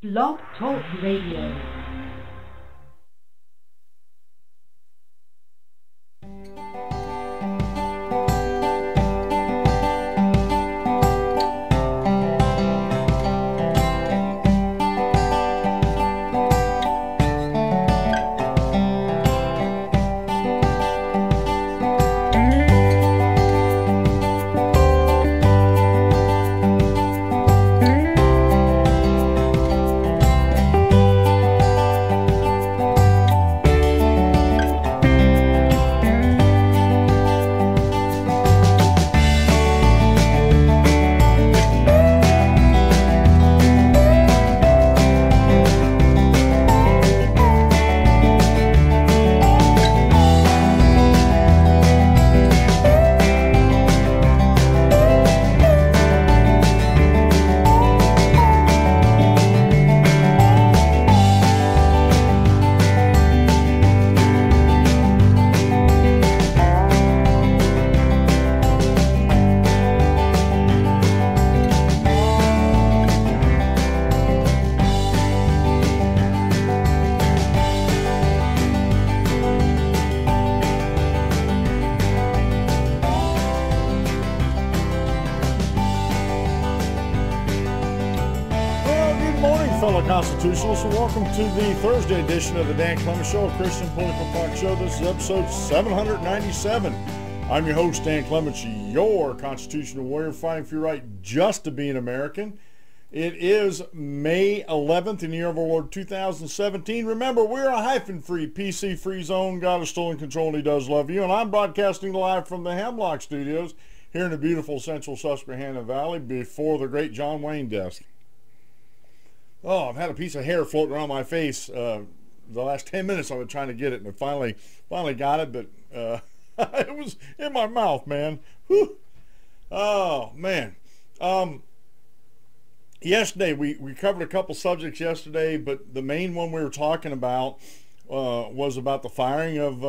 Blog Talk Radio. Constitutionalists, and welcome to the Thursday edition of the Dan Clements Show, a Christian political talk show. This is episode 797. I'm your host, Dan Clements, your constitutional warrior, fighting for your right just to be an American. It is May 11th in the year of our Lord 2017. Remember, we're a hyphen-free, PC-free zone. God is still in control, and He does love you. And I'm broadcasting live from the Hemlock Studios here in the beautiful central Susquehanna Valley before the great John Wayne desk. Oh, I've had a piece of hair floating around my face the last 10 minutes. I've been trying to get it, and I finally got it, but it was in my mouth, man. Whew. Oh, man. Yesterday, we covered a couple subjects yesterday, but the main one we were talking about was about the firing of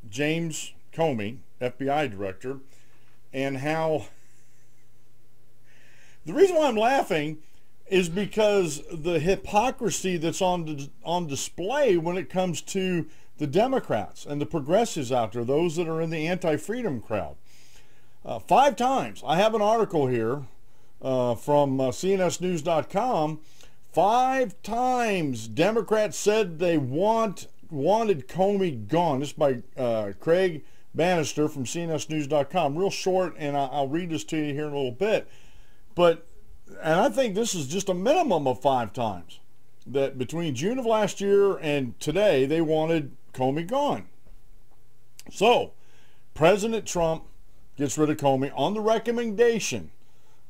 James Comey, FBI director, and how the reason why I'm laughing is because the hypocrisy that's on display when it comes to the Democrats and the progressives out there, those that are in the anti-freedom crowd. 5 times, I have an article here from cnsnews.com, 5 times Democrats said they wanted Comey gone. This is by Craig Bannister from cnsnews.com. Real short, and I'll read this to you here in a little bit. And I think this is just a minimum of 5 times that between June of last year and today, they wanted Comey gone. So, President Trump gets rid of Comey on the recommendation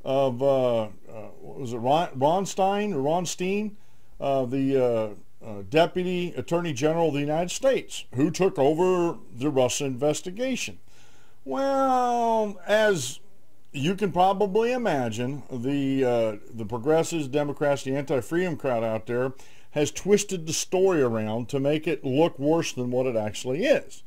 of, was it Ron Stein, the Deputy Attorney General of the United States, who took over the Russia investigation. Well, as you can probably imagine, the progressives, Democrats, the anti-freedom crowd out there has twisted the story around to make it look worse than what it actually is.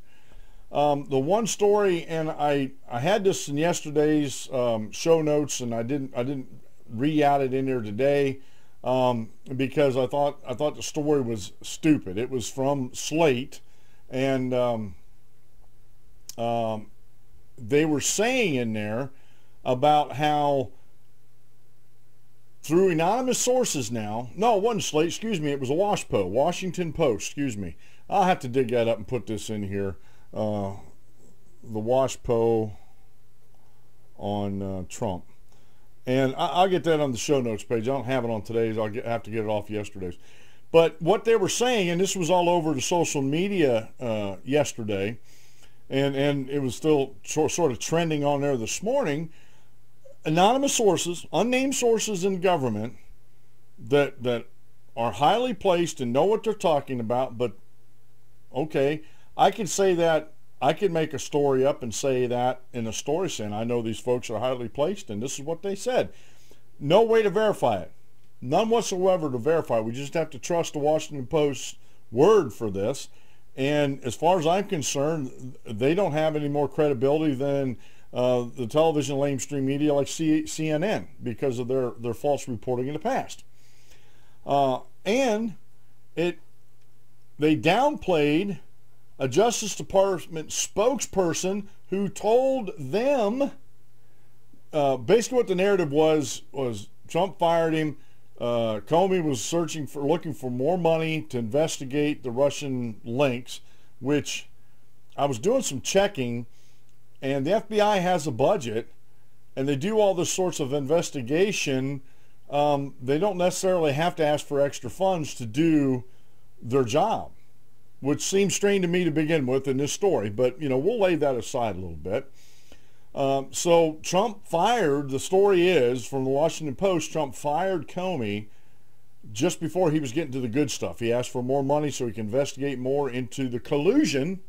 The one story, and I had this in yesterday's show notes, and I didn't re-add it in there today because I thought the story was stupid. It was from Slate, and they were saying in there about how through anonymous sources now, no, it wasn't Slate, excuse me, it was a WashPo, Washington Post, excuse me. I'll have to dig that up and put this in here. The WashPo on Trump. And I'll get that on the show notes page. I don't have it on today's. Have to get it off yesterday's. But what they were saying, and this was all over the social media yesterday, and it was still sort of trending on there this morning, anonymous sources, unnamed sources in government that are highly placed and know what they're talking about, but okay, I could say that, I could make a story up and say that in a story saying I know these folks are highly placed and this is what they said. No way to verify it. None whatsoever to verify. We just have to trust the Washington Post's word for this. And as far as I'm concerned, they don't have any more credibility than the television lamestream media like CNN because of their false reporting in the past. And they downplayed a Justice Department spokesperson who told them basically what the narrative was Trump fired him. Comey was looking for more money to investigate the Russian links, which I was doing some checking, and the FBI has a budget, and they do all this sorts of investigation. They don't necessarily have to ask for extra funds to do their job, which seems strange to me to begin with in this story, but we'll lay that aside a little bit. So Trump fired, the story is, from the Washington Post, Trump fired Comey just before he was getting to the good stuff. He asked for more money so he can investigate more into the collusion,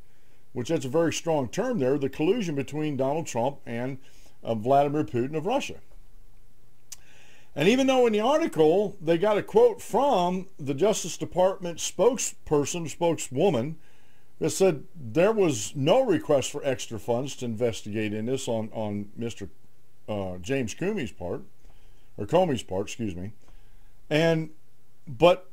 which that's a very strong term there, the collusion between Donald Trump and Vladimir Putin of Russia. And even though in the article they got a quote from the Justice Department spokesperson, spokeswoman, that said there was no request for extra funds to investigate in this on Mr. James Comey's part, excuse me. But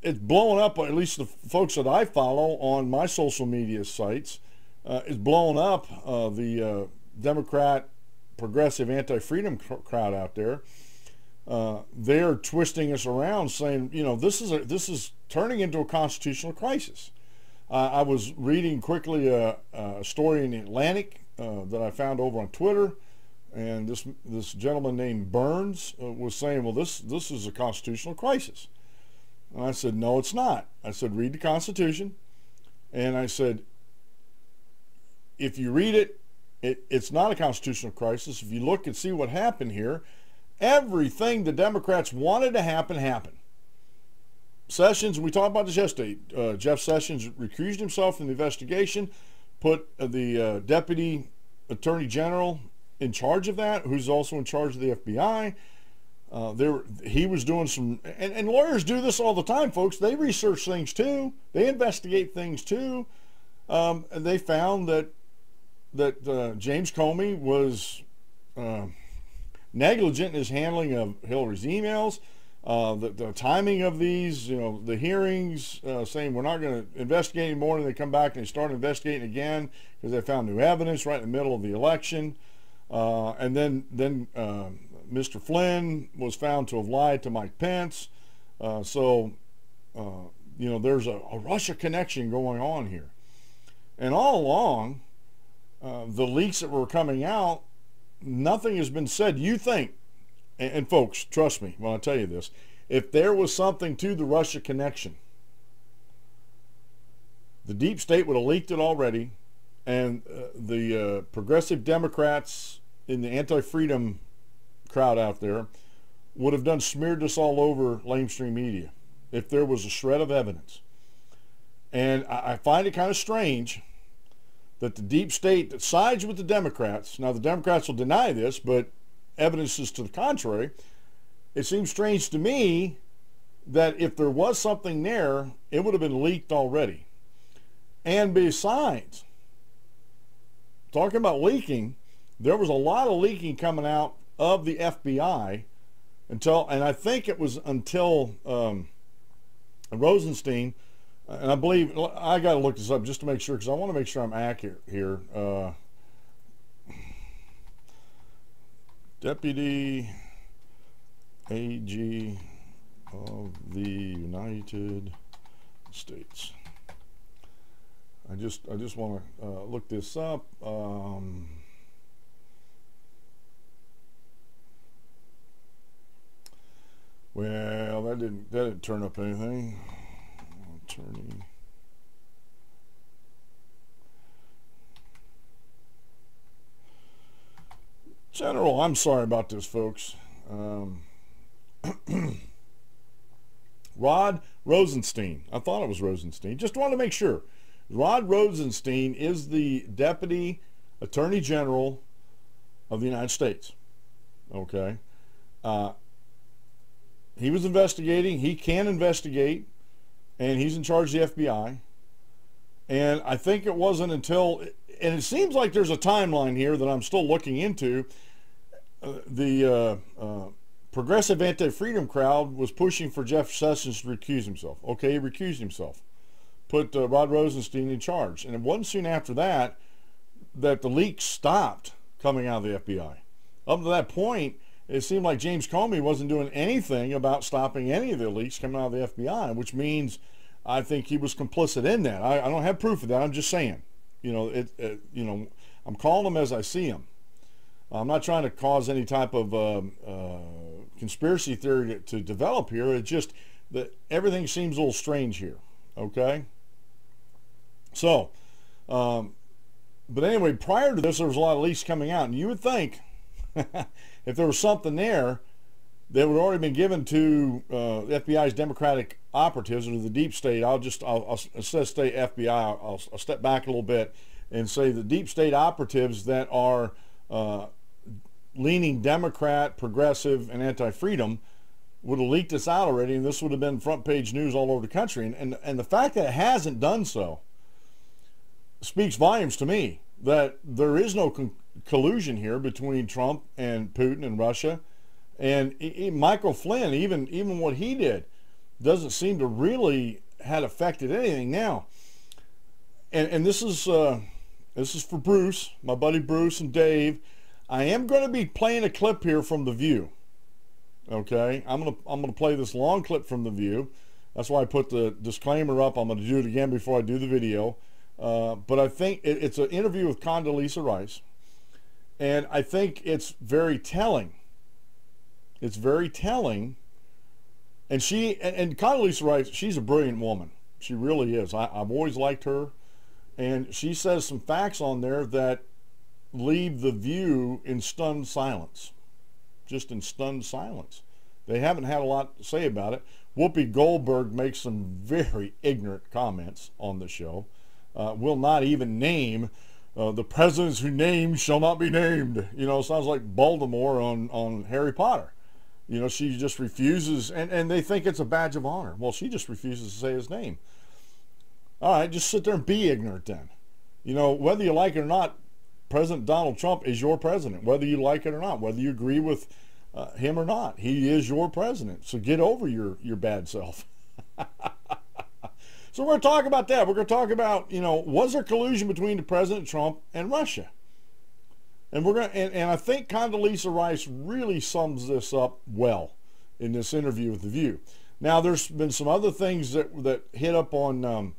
it's blowing up, at least the folks that I follow on my social media sites, it's blowing up the Democrat, progressive, anti-freedom crowd out there. They're twisting us around, saying, this is turning into a constitutional crisis. I was reading quickly a story in the Atlantic that I found over on Twitter, and this gentleman named Burns was saying, well, this is a constitutional crisis. And I said, no, it's not. I said, read the Constitution. And I said, if you read it, it's not a constitutional crisis. If you look and see what happened here, everything the Democrats wanted to happen happened. Sessions, we talked about this yesterday, Jeff Sessions recused himself from the investigation, put the Deputy Attorney General in charge of that, who's also in charge of the FBI. He was doing some, and lawyers do this all the time, folks. They research things too. They investigate things too. And they found that James Comey was negligent in his handling of Hillary's emails. The timing of these, the hearings, saying we're not going to investigate anymore, and they come back and they start investigating again because they found new evidence right in the middle of the election. And then Mr. Flynn was found to have lied to Mike Pence. So there's a Russia connection going on here. And all along, the leaks that were coming out, nothing has been said. You think, and folks, trust me when I tell you this, if there was something to the Russia connection, the deep state would have leaked it already, and the progressive Democrats in the anti-freedom crowd out there would have smeared this all over lamestream media if there was a shred of evidence. And I find it kind of strange that the deep state that sides with the Democrats, now the Democrats will deny this, but evidence is to the contrary. It seems strange to me that if there was something there, it would have been leaked already. And besides, talking about leaking, there was a lot of leaking coming out of the FBI and I think it was until Rosenstein, and I believe, I got to look this up just to make sure, because I want to make sure I'm accurate here. Deputy AG of the United States. I just want to look this up. Well, that didn't turn up anything. Attorney. General, I'm sorry about this, folks. Rod Rosenstein. I thought it was Rosenstein. Just wanted to make sure. Rod Rosenstein is the Deputy Attorney General of the United States. Okay. He was investigating. He can investigate. And he's in charge of the FBI. And I think it wasn't until, and it seems like there's a timeline here that I'm still looking into. The progressive anti-freedom crowd was pushing for Jeff Sessions to recuse himself. Okay, he recused himself. Put Rod Rosenstein in charge. And it wasn't soon after that that the leaks stopped coming out of the FBI. Up to that point, it seemed like James Comey wasn't doing anything about stopping any of the leaks coming out of the FBI, which means I think he was complicit in that. I don't have proof of that. I'm just saying. You know, I'm calling them as I see them. I'm not trying to cause any type of conspiracy theory to develop here. It's just that everything seems a little strange here. Okay? So, but anyway, prior to this, there was a lot of leaks coming out, and you would think if there was something there that would already been given to the FBI's Democratic operatives or the deep state. I'll instead of say FBI, I'll step back a little bit and say the deep state operatives that are leaning Democrat, progressive, and anti-freedom would have leaked this out already, and this would have been front page news all over the country. And the fact that it hasn't done so speaks volumes to me that there is no collusion here between Trump and Putin and Russia. And Michael Flynn, even what he did, doesn't seem to really had affected anything now. And this is for Bruce, my buddy Bruce and Dave. I am going to be playing a clip here from The View. Okay, I'm gonna play this long clip from The View. That's why I put the disclaimer up. I'm going to do it again before I do the video. But I think it's an interview with Condoleezza Rice, and I think it's very telling. It's very telling. And Condoleezza Rice, she's a brilliant woman. She really is. I've always liked her. And she says some facts on there that leave The View in stunned silence. Just in stunned silence. They haven't had a lot to say about it. Whoopi Goldberg makes some very ignorant comments on the show. Will not even name the presidents who named shall not be named. You know, sounds like Baltimore on Harry Potter. You know, she just refuses, and they think it's a badge of honor. Well, she just refuses to say his name. All right, just sit there and be ignorant then. You know, whether you like it or not, President Donald Trump is your president, whether you like it or not, whether you agree with him or not. He is your president. So get over your bad self. So we're going to talk about that. We're going to talk about, you know, was there collusion between the President Trump and Russia? And we're going to, and I think Condoleezza Rice really sums this up well in this interview with The View. Now, there's been some other things that hit up on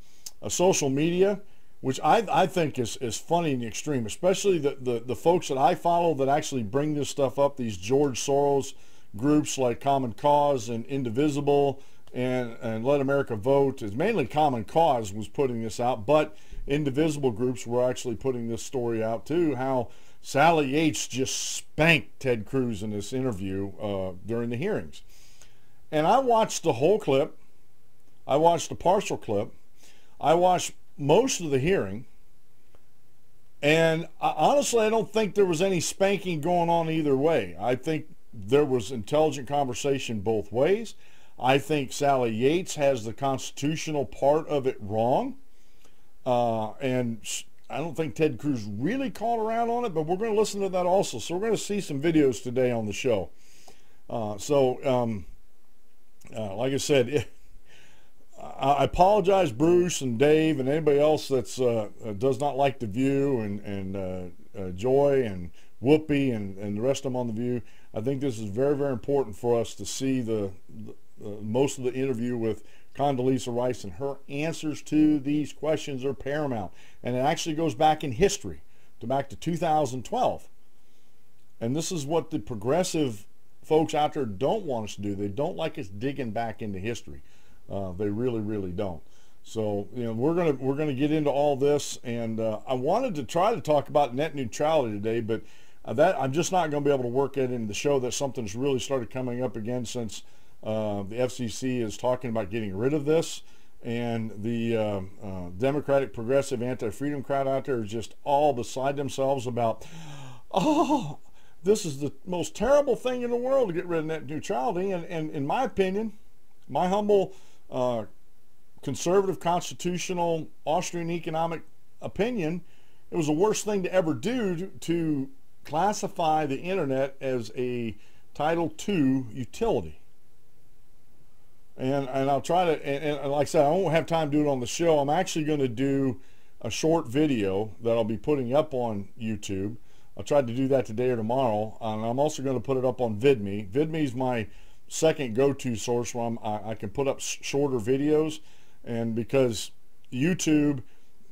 social media, which I think is funny in the extreme, especially the folks that I follow that actually bring this stuff up, these George Soros groups like Common Cause and Indivisible and Let America Vote. It's mainly Common Cause was putting this out, but Indivisible groups were actually putting this story out too, how Sally Yates just spanked Ted Cruz in this interview during the hearings. And I watched the whole clip. I watched a partial clip. I watched most of the hearing. And honestly, I don't think there was any spanking going on either way. I think there was intelligent conversation both ways. I think Sally Yates has the constitutional part of it wrong. And I don't think Ted Cruz really called around on it, but we're going to listen to that also. So we're going to see some videos today on the show. Like I said, I apologize, Bruce and Dave and anybody else that's does not like The View and Joy and Whoopi and the rest of them on The View. I think this is very, very important for us to see the most of the interview with Condoleezza Rice, and her answers to these questions are paramount. And it actually goes back in history, back to 2012. And this is what the progressive folks out there don't want us to do. They don't like us digging back into history. They really, really don't. So, you know, we're gonna get into all this, and I wanted to try to talk about net neutrality today, but that I'm just not going to be able to work it into the show. That something's really started coming up again since the FCC is talking about getting rid of this, and the Democratic, progressive, anti-freedom crowd out there is just all beside themselves about, oh, this is the most terrible thing in the world to get rid of net neutrality. And in my opinion, my humble conservative, constitutional, Austrian economic opinion, it was the worst thing to ever do to classify the internet as a Title II, Utility. And I'll try to, and like I said, I won't have time to do it on the show. I'm actually going to do a short video that I'll be putting up on YouTube. I'll try to do that today or tomorrow. And I'm also going to put it up on VidMe. VidMe is my second go-to source where I can put up shorter videos. And because YouTube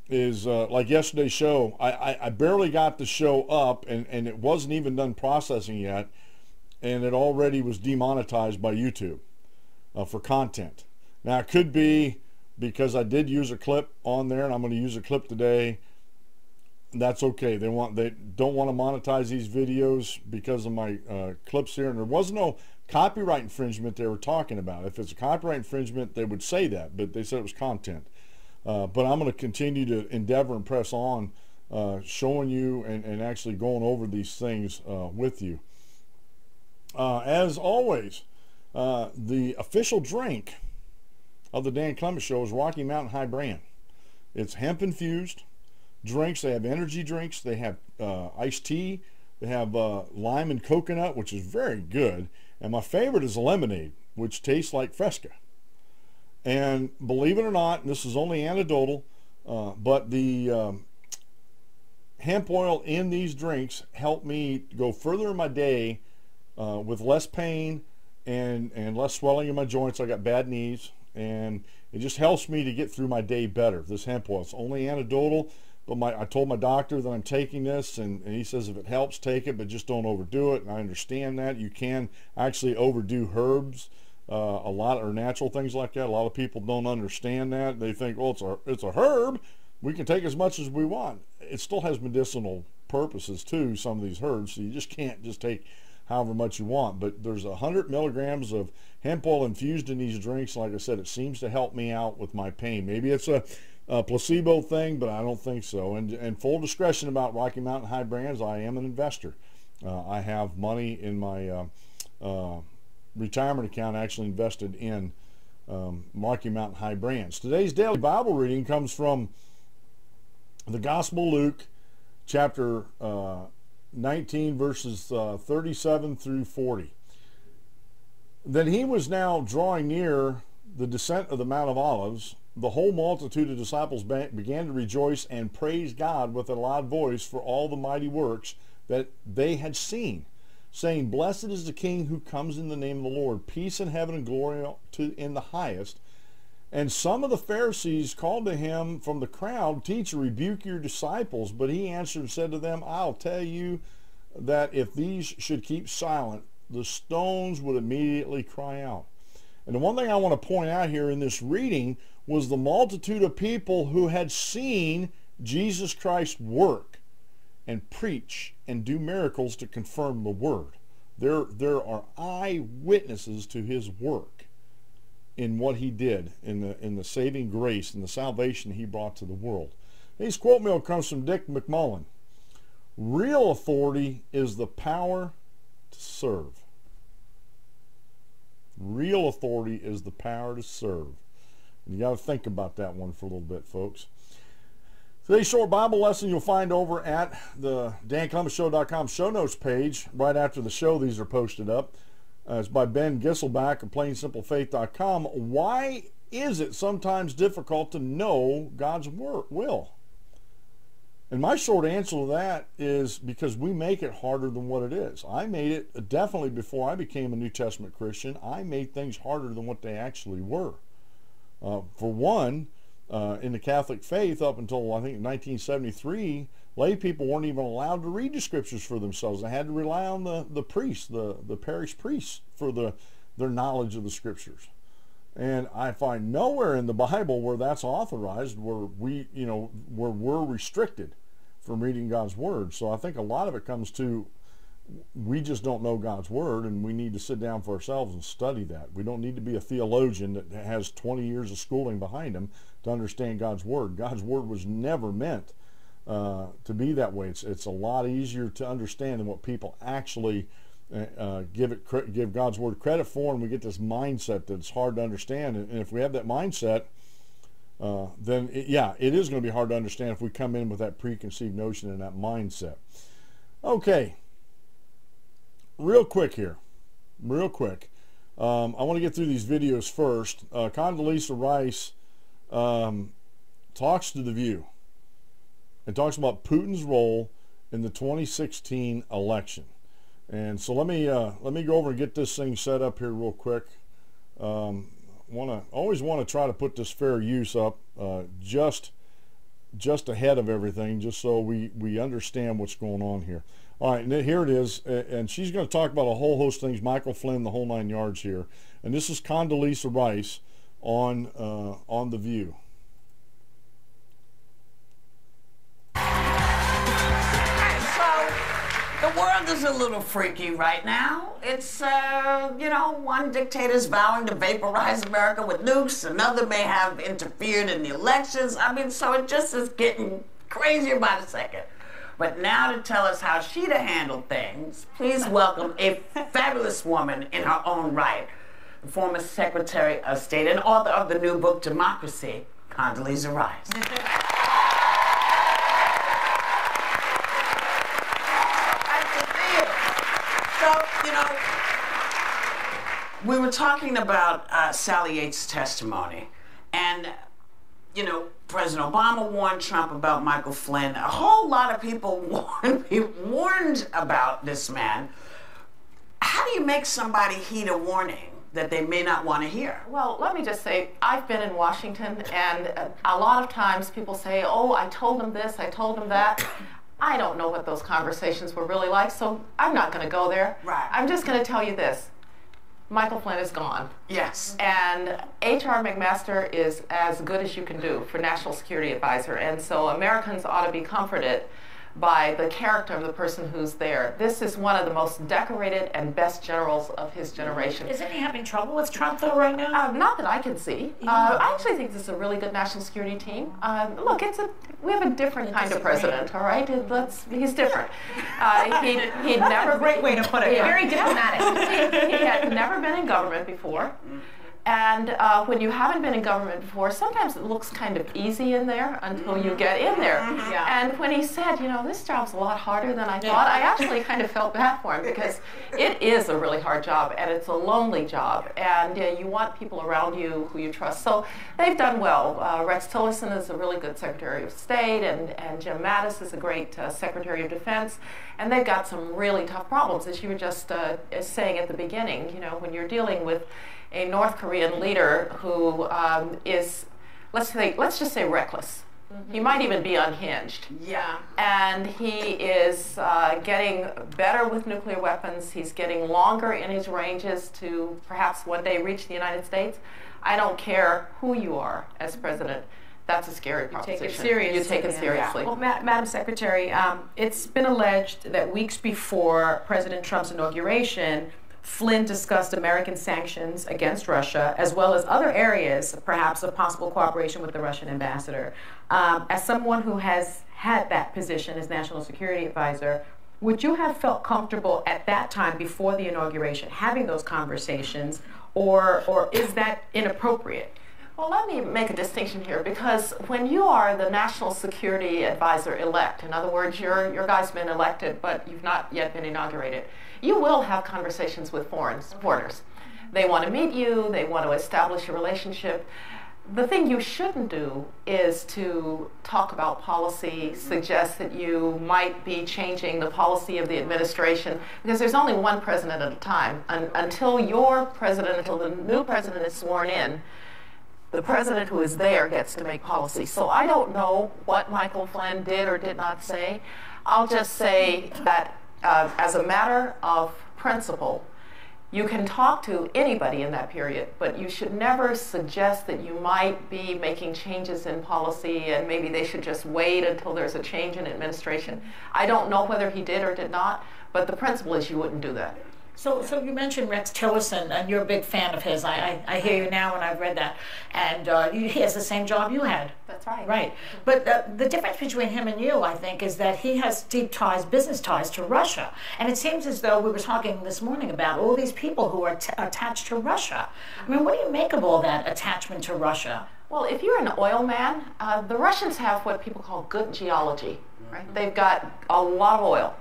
is, like yesterday's show, I barely got the show up, and it wasn't even done processing yet, and it already was demonetized by YouTube for content. Now, it could be because I did use a clip on there, and I'm going to use a clip today. That's okay. They don't want to monetize these videos because of my clips here, and there was no copyright infringement they were talking about. If it's a copyright infringement, they would say that, but they said it was content. But I'm going to continue to endeavor and press on, showing you and actually going over these things with you. As always, the official drink of the Dan Clements Show is Rocky Mountain High Brand. It's hemp infused drinks. They have energy drinks. They have iced tea. They have lime and coconut, which is very good. And my favorite is lemonade, which tastes like Fresca. And believe it or not, this is only anecdotal, but the hemp oil in these drinks help me go further in my day with less pain and less swelling in my joints. I got bad knees, and it just helps me to get through my day better. This hemp oil, it's only anecdotal, but I told my doctor that I'm taking this, and he says if it helps, take it, but just don't overdo it. And I understand that you can actually overdo herbs, a lot, or natural things like that. A lot of people don't understand that. They think, well, it's a herb, we can take as much as we want. It still has medicinal purposes too, some of these herbs, so you just can't just take however much you want. But there's 100 milligrams of hemp oil infused in these drinks. Like I said, it seems to help me out with my pain. Maybe it's a placebo thing, but I don't think so. And full discretion about Rocky Mountain High Brands, I am an investor. I have money in my retirement account actually invested in Rocky Mountain High Brands. Today's daily Bible reading comes from the Gospel of Luke, chapter 19, verses 37 through 40. Then he was now drawing near the descent of the Mount of Olives. The whole multitude of disciples began to rejoice and praise God with a loud voice for all the mighty works that they had seen, saying, "Blessed is the King who comes in the name of the Lord, peace in heaven and glory in the highest." And some of the Pharisees called to him from the crowd, "Teacher, rebuke your disciples." But he answered and said to them, "I'll tell you that if these should keep silent, the stones would immediately cry out." And the one thing I want to point out here in this reading was the multitude of people who had seen Jesus Christ work and preach and do miracles to confirm the word. There are eyewitnesses to his work in what he did, in the saving grace and the salvation he brought to the world. This quote mail comes from Dick McMullen. Real authority is the power to serve. Real authority is the power to serve. You got to think about that one for a little bit, folks. Today's short Bible lesson you'll find over at the DanClementsShow.com show notes page. Right after the show, these are posted up. It's by Ben Gisselback of PlainSimpleFaith.com. Why is it sometimes difficult to know God's will? And my short answer to that is because we make it harder than what it is. I made it, definitely before I became a New Testament Christian, I made things harder than what they actually were. For one, in the Catholic faith, up until I think 1973, lay people weren't even allowed to read the scriptures for themselves. They had to rely on the priests, the parish priests, for their knowledge of the scriptures. And I find nowhere in the Bible where that's authorized, where we're restricted from reading God's word. So I think a lot of it comes to we just don't know God's word, and we need to sit down for ourselves and study that. We don't need to be a theologian that has 20 years of schooling behind him to understand God's word. God's word was never meant to be that way. It's a lot easier to understand than what people actually give God's word credit for, and we get this mindset that it's hard to understand. And if we have that mindset, then it is going to be hard to understand if we come in with that preconceived notion and that mindset. Okay, real quick here. real quick. I want to get through these videos first. Condoleezza Rice talks to The View and talks about Putin's role in the 2016 election. And so let me go over and get this thing set up here real quick. Always want to try to put this fair use up just ahead of everything, just so we understand what's going on here. All right, and here it is, and she's going to talk about a whole host of things, Michael Flynn, the whole 9 yards here. And this is Condoleezza Rice on The View. The world is a little freaky right now. It's, one dictator's vowing to vaporize America with nukes. Another may have interfered in the elections. I mean, so it just is getting crazier by the second. But now to tell us how she'd have handled things, please welcome a fabulous woman in her own right, the former Secretary of State and author of the new book, Democracy, Condoleezza Rice. We were talking about Sally Yates' testimony, and, President Obama warned Trump about Michael Flynn. A whole lot of people warned about this man. How do you make somebody heed a warning that they may not want to hear? Well, let me just say, I've been in Washington, and a lot of times people say, oh, I told him this, I told him that. I don't know what those conversations were really like, so I'm not going to go there. Right. I'm just going to tell you this. Michael Flynn is gone. Yes. And H.R. McMaster is as good as you can do for National Security Advisor. And so Americans ought to be comforted by the character of the person who's there. This is one of the most decorated and best generals of his generation. Isn't he having trouble with Trump, though, right now? Not that I can see. I actually think this is a really good national security team. Look, we have a different kind of president, all right? He's different. He'd never... Great way to put it. Very diplomatic. He had never been in government before. And when you haven't been in government before, sometimes it looks kind of easy in there until you get in there. Yeah. And when he said, this job's a lot harder than I thought, I actually kind of felt bad for him, because it is a really hard job, and it's a lonely job, and you want people around you who you trust. So they've done well. Rex Tillerson is a really good Secretary of State, and Jim Mattis is a great Secretary of Defense, and they've got some really tough problems, as you were just saying at the beginning. When you're dealing with a North Korean leader who is, let's just say, reckless. He might even be unhinged. Yeah. And he is getting better with nuclear weapons. He's getting longer in his ranges to perhaps one day reach the United States. I don't care who you are as president. That's a scary proposition. You take it seriously. You take it seriously. Well, Madam Secretary, it's been alleged that weeks before President Trump's inauguration, Flynn discussed American sanctions against Russia, as well as other areas, perhaps of possible cooperation with the Russian ambassador. As someone who has had that position as National Security Advisor, would you have felt comfortable at that time, before the inauguration, having those conversations, or is that inappropriate? Well, let me make a distinction here, because when you are the National Security Advisor elect, in other words, your guy's been elected, but you've not yet been inaugurated, you will have conversations with foreign supporters. They want to meet you, they want to establish a relationship. The thing you shouldn't do is to talk about policy, suggest that you might be changing the policy of the administration, because there's only one president at a time. Until the new president is sworn in, the president who is there gets to make policy. So I don't know what Michael Flynn did or did not say. I'll just say that as a matter of principle, you can talk to anybody in that period, but you should never suggest that you might be making changes in policy and maybe they should just wait until there's a change in administration. I don't know whether he did or did not, but the principle is you wouldn't do that. So you mentioned Rex Tillerson, and you're a big fan of his. I hear you now, and I've read that. And he has the same job you had. That's right. Right. But the difference between him and you, I think, is that he has deep ties, business ties to Russia. And it seems as though we were talking this morning about all these people who are attached to Russia. I mean, what do you make of all that attachment to Russia? Well, if you're an oil man, the Russians have what people call good geology. Right? They've got a lot of oil.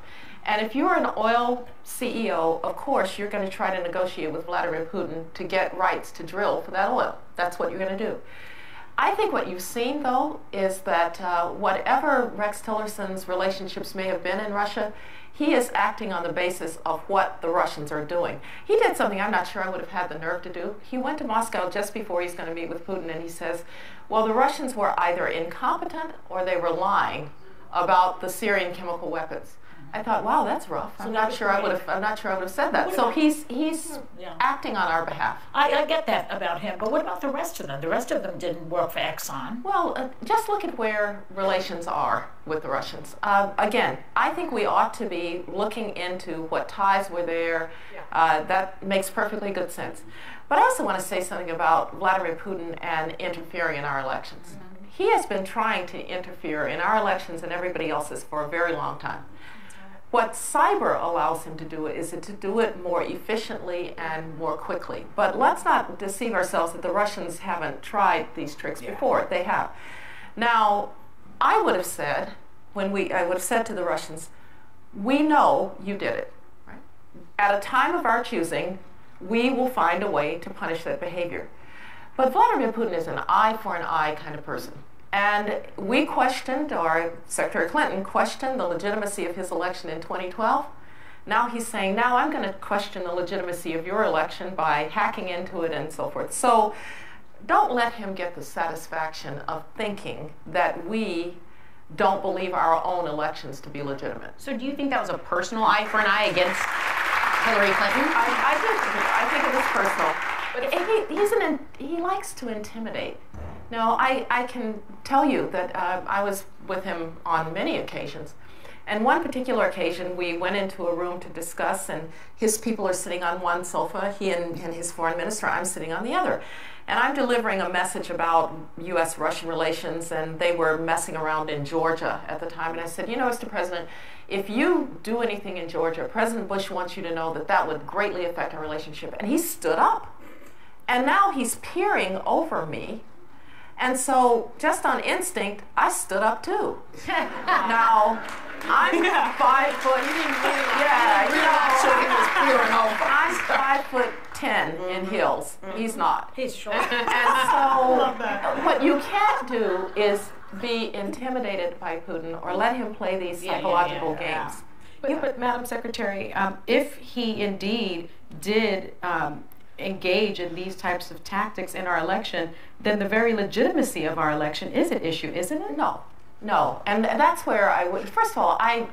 And if you're an oil CEO, of course, you're going to try to negotiate with Vladimir Putin to get rights to drill for that oil. That's what you're going to do. I think what you've seen, though, is that whatever Rex Tillerson's relationships may have been in Russia, he is acting on the basis of what the Russians are doing. He did something I'm not sure I would have had the nerve to do. He went to Moscow just before he's going to meet with Putin, and he says, well, the Russians were either incompetent or they were lying about the Syrian chemical weapons. I thought, wow, that's rough. I'm not sure I would have said that. So he's acting on our behalf. I get that about him, but what about the rest of them? The rest of them didn't work for Exxon. Well, just look at where relations are with the Russians. Again, I think we ought to be looking into what ties were there. That makes perfectly good sense. But I also want to say something about Vladimir Putin and interfering in our elections. He has been trying to interfere in our elections and everybody else's for a very long time. What cyber allows him to do is to do it more efficiently and more quickly. But let's not deceive ourselves that the Russians haven't tried these tricks before. They have. Now, I would have said, I would have said to the Russians, we know you did it. Right? At a time of our choosing, we will find a way to punish that behavior. But Vladimir Putin is an eye for an eye kind of person. And we questioned, or Secretary Clinton questioned the legitimacy of his election in 2012. Now he's saying, now I'm going to question the legitimacy of your election by hacking into it and so forth. So don't let him get the satisfaction of thinking that we don't believe our own elections to be legitimate. So do you think that was a personal eye for an eye against Hillary Clinton? I think it was personal. But he likes to intimidate. Now, I can tell you that I was with him on many occasions. And one particular occasion, we went into a room to discuss, and his people are sitting on one sofa, he and his foreign minister, I'm sitting on the other. And I'm delivering a message about U.S.-Russian relations, and they were messing around in Georgia at the time. And I said, you know, Mr. President, if you do anything in Georgia, President Bush wants you to know that that would greatly affect our relationship. And he stood up. And now he's peering over me. And so, just on instinct, I stood up too. Now, I'm 5 foot. I'm 5'10" in heels. He's not. He's short. And so, what you can't do is be intimidated by Putin or let him play these psychological games. But Madam Secretary, if he indeed did engage in these types of tactics in our election, then the very legitimacy of our election is at issue, isn't it? No. And that's where I would, first of all, I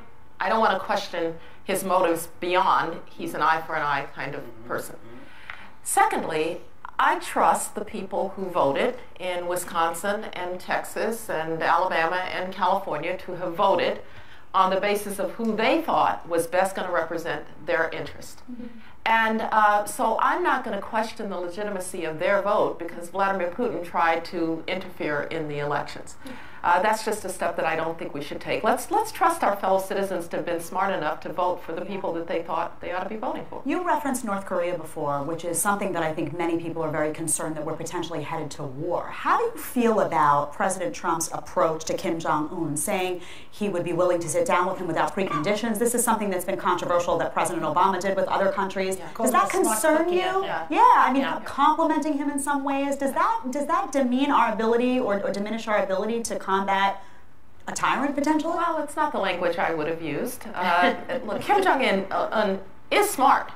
don't want to question his motives beyond he's an eye for an eye kind of person. Secondly, I trust the people who voted in Wisconsin and Texas and Alabama and California to have voted on the basis of who they thought was best going to represent their interest. And so I'm not going to question the legitimacy of their vote because Vladimir Putin tried to interfere in the elections. That's just a step that I don't think we should take. Let's trust our fellow citizens to have been smart enough to vote for the people that they thought they ought to be voting for. You referenced North Korea before, which is something that I think many people are very concerned that we're potentially headed to war. How do you feel about President Trump's approach to Kim Jong-un, saying he would be willing to sit down with him without preconditions? This is something that's been controversial that President Obama did with other countries. Does that concern you? I mean, complimenting him in some ways, does that demean our ability or diminish our ability to combat a tyrant potentially? Well, it's not the language I would have used. Look, Kim Jong-un is smart.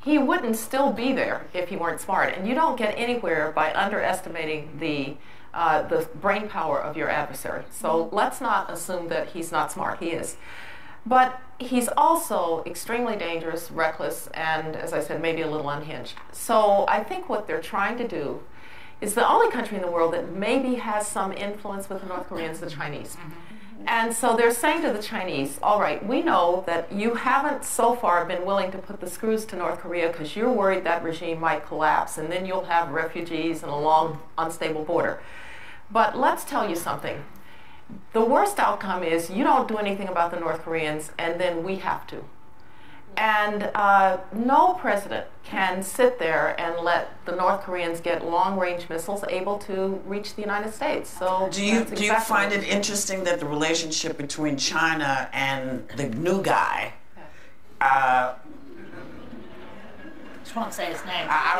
He wouldn't still be there if he weren't smart. And you don't get anywhere by underestimating the brain power of your adversary. So let's not assume that he's not smart. He is. But he's also extremely dangerous, reckless, and, as I said, maybe a little unhinged. So I think what they're trying to do is the only country in the world that maybe has some influence with the North Koreans, the Chinese. And so they're saying to the Chinese, all right, we know that you haven't so far been willing to put the screws to North Korea because you're worried that regime might collapse and then you'll have refugees and a long, unstable border. But let's tell you something. The worst outcome is you don't do anything about the North Koreans and then we have to. And no president can sit there and let the North Koreans get long-range missiles able to reach the United States. So do you find it interesting that the relationship between China and the new guy Just won't say his name. I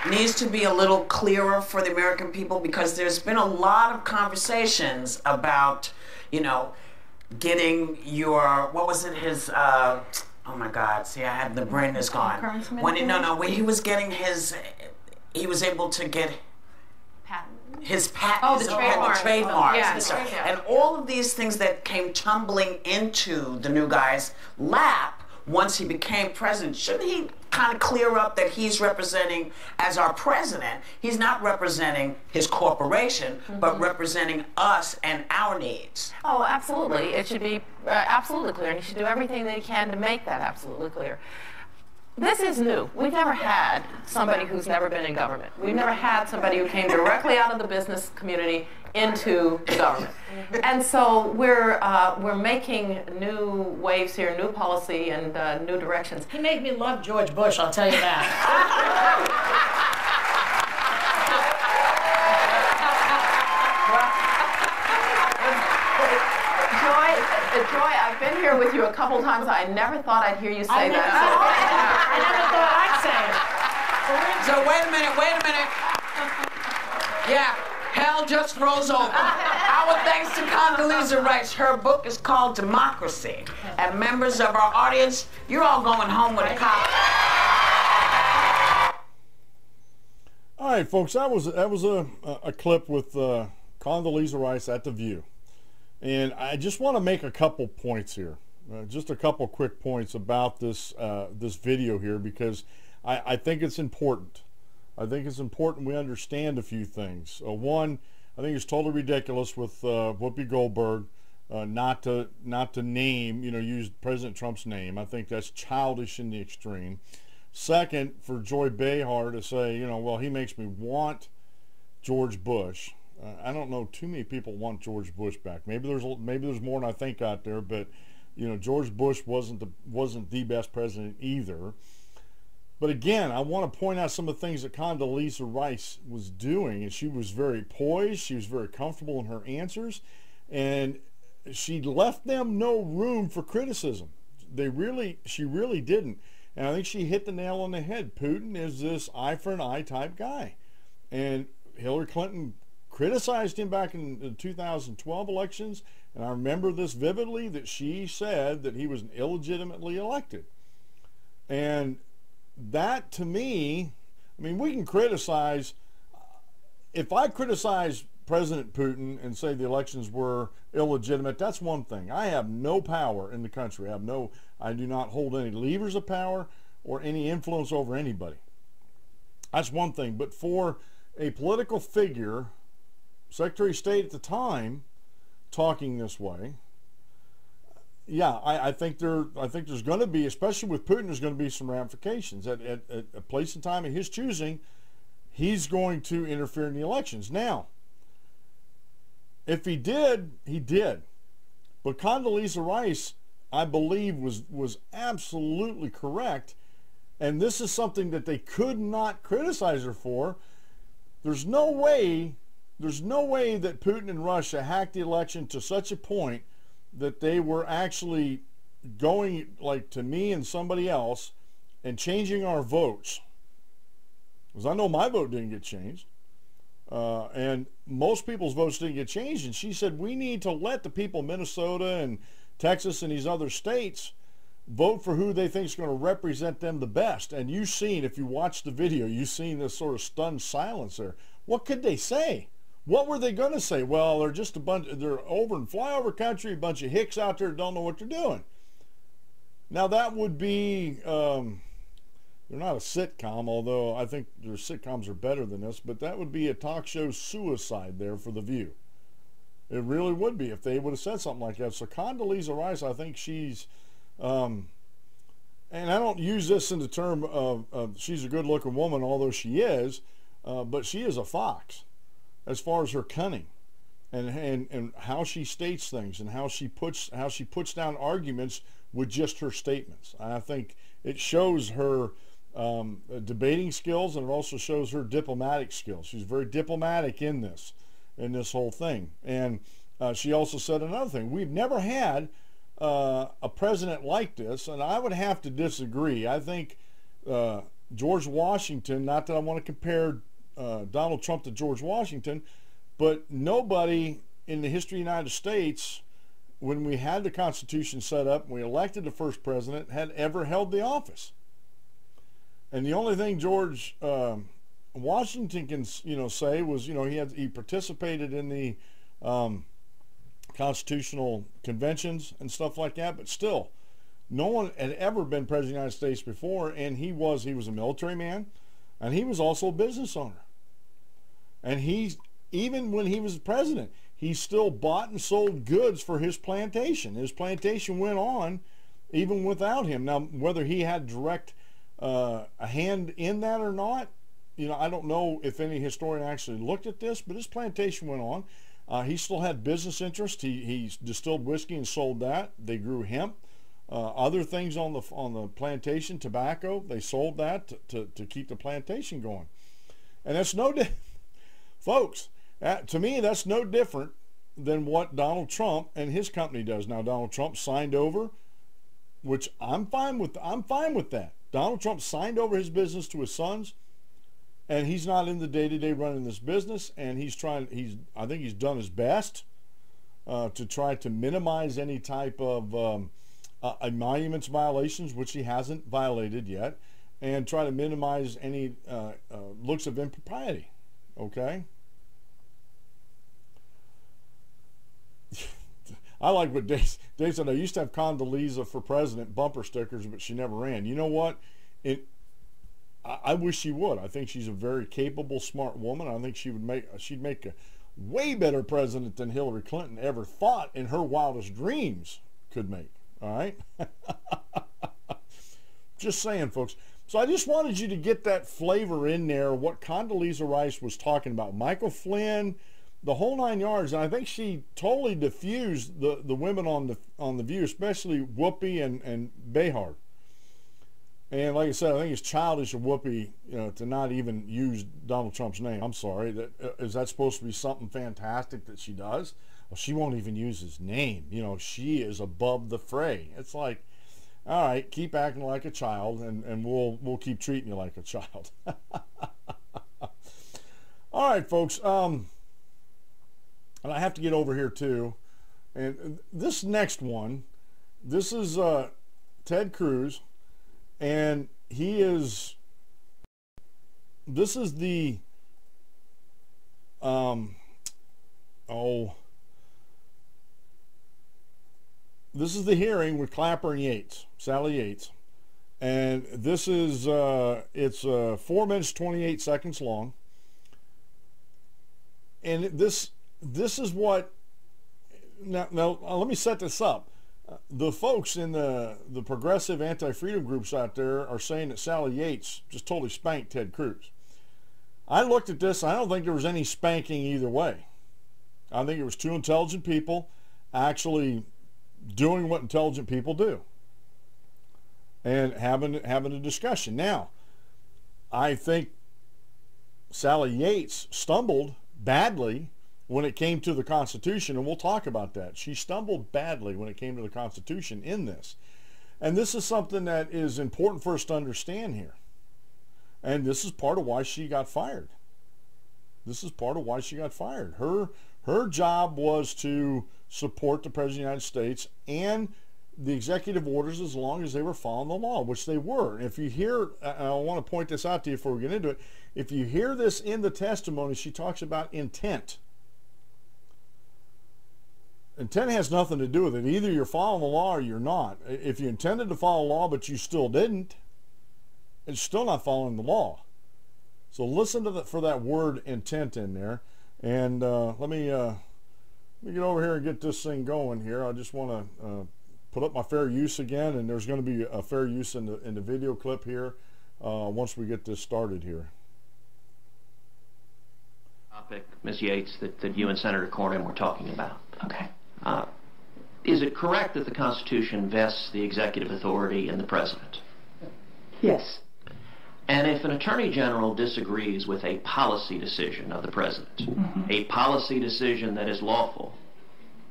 won't. Needs to be a little clearer for the American people, because there's been a lot of conversations about, you know, getting your, what was it, his, oh my God, see, I had, the brain is gone. When he was getting his, he was able to get his patents, the trademarks. And stuff. And all of these things that came tumbling into the new guy's lap once he became president, shouldn't he kind of clear up that he's representing, as our president, he's not representing his corporation, but representing us and our needs? Oh, absolutely. It should be absolutely clear, and he should do everything that he can to make that absolutely clear. This is new. We've never had somebody who's never been in government. We've never had somebody who came directly out of the business community into the government. And so we're making new waves here, new policy and new directions. He made me love George Bush, I'll tell you that. Joy, I've been here with you a couple times. I never thought I'd hear you say that. I never thought I'd say it. So wait a minute. Yeah, hell just froze over. Our thanks to Condoleezza Rice. Her book is called Democracy. And members of our audience, you're all going home with a copy. All right, folks, that was a clip with Condoleezza Rice at The View. And I just want to make a couple points here, just a couple quick points about this this video here, because I think it's important. I think it's important we understand a few things. One, I think it's totally ridiculous with Whoopi Goldberg not to name, use President Trump's name. I think that's childish in the extreme. Second, for Joy Behar to say, well, he makes me want George Bush. I don't know too many people want George Bush back. Maybe there's more than I think out there, but George Bush wasn't the best president either. But again, I want to point out some of the things that Condoleezza Rice was doing, and she was very poised, she was very comfortable in her answers, and she left them no room for criticism. She really didn't. And I think she hit the nail on the head. Putin is this eye for an eye type guy. And Hillary Clinton criticized him back in the 2012 elections, and I remember this vividly, that she said that he was illegitimately elected. And that, to me, we can criticize. If I criticize President Putin and say the elections were illegitimate, that's one thing. I have no power in the country. I do not hold any levers of power or any influence over anybody. That's one thing. But for a political figure, Secretary of State at the time, talking this way, yeah, I think there's going to be, especially with Putin, there's going to be some ramifications. At a place and time of his choosing, he's going to interfere in the elections. Now, if he did, he did. But Condoleezza Rice, I believe, was absolutely correct, and this is something that they could not criticize her for. There's no way that Putin and Russia hacked the election to such a point that they were actually going, like, to me and somebody else and changing our votes. Because I know my vote didn't get changed. And most people's votes didn't get changed. And she said, we need to let the people of Minnesota and Texas and these other states vote for who they think is going to represent them the best. And you've seen, if you watch the video, you've seen this sort of stunned silence there. What could they say? What were they going to say? Well, they're just they're over in flyover country, a bunch of hicks out there that don't know what they're doing. Now that would be, they're not a sitcom, although I think their sitcoms are better than this, but that would be a talk show suicide there for The View. It really would be if they would have said something like that. So Condoleezza Rice, I think she's, and I don't use this in the term of she's a good-looking woman, although she is, but she is a fox as far as her cunning and how she states things and how she puts down arguments with just her statements. And I think it shows her debating skills, and it also shows her diplomatic skills. She's very diplomatic in this whole thing. And she also said another thing. We've never had a president like this, and I would have to disagree. I think George Washington, not that I want to compare Donald Trump to George Washington, but nobody in the history of the United States, when we had the Constitution set up and we elected the first president, had ever held the office. And the only thing George Washington can, say was, he participated in the constitutional conventions and stuff like that, but still, no one had ever been president of the United States before, and he was a military man, and he was also a business owner. And even when he was president, he still bought and sold goods for his plantation. His plantation went on even without him. Now, whether he had direct a hand in that or not, I don't know if any historian actually looked at this, but his plantation went on. He still had business interest. He distilled whiskey and sold that. They grew hemp. Other things on the plantation, tobacco, they sold that to keep the plantation going. And that's folks, to me, that's no different than what Donald Trump and his company does. Now, Donald Trump signed over, which I'm fine with that. Donald Trump signed over his business to his sons, and he's not in the day-to-day running this business, and I think he's done his best to try to minimize any type of emoluments violations, which he hasn't violated yet, and try to minimize any looks of impropriety. Okay? I like what Dave said. I used to have Condoleezza for president bumper stickers, but she never ran. You know what? I wish she would. I think she's a very capable, smart woman. I think she'd make a way better president than Hillary Clinton ever thought in her wildest dreams could make. All right? Just saying, folks. So I just wanted you to get that flavor in there, what Condoleezza Rice was talking about. Michael Flynn, the whole 9 yards. And I think she totally diffused the women on the View, especially Whoopi and Behar. And like I said, I think it's childish of Whoopi, to not even use Donald Trump's name. I'm sorry. Is that supposed to be something fantastic that she does? Well, she won't even use his name. She is above the fray. It's like, all right, keep acting like a child, and we'll keep treating you like a child. All right, folks. And I have to get over here too. And this next one, this is Ted Cruz. And this is the, this is the hearing with Tapper and Yates, Sally Yates. And this is, it's 4 minutes, 28 seconds long. And this is what, now let me set this up. The folks in the progressive anti-freedom groups out there are saying that Sally Yates just totally spanked Ted Cruz. I looked at this. I don't think there was any spanking either way. I think it was two intelligent people actually doing what intelligent people do and having a discussion. Now, I think Sally Yates stumbled badly when it came to the Constitution, and we'll talk about that. She stumbled badly when it came to the Constitution in this. And this is something that is important for us to understand here. And this is part of why she got fired. This is part of why she got fired. Her job was to support the President of the United States and the executive orders as long as they were following the law, which they were. And if you hear, I want to point this out to you before we get into it, if you hear this in the testimony, she talks about intent. Intent has nothing to do with it. Either you're following the law or you're not. If you intended to follow the law but you still didn't, it's still not following the law. So listen to for that word intent in there. And let me get over here and get this thing going here. I just want to put up my fair use again, and there's going to be a fair use in the video clip here once we get this started here. Topic, Ms. Yates, that you and Senator Cornyn were talking about. Okay. Is it correct that the Constitution vests the executive authority in the President? Yes. And if an Attorney General disagrees with a policy decision of the President, a policy decision that is lawful,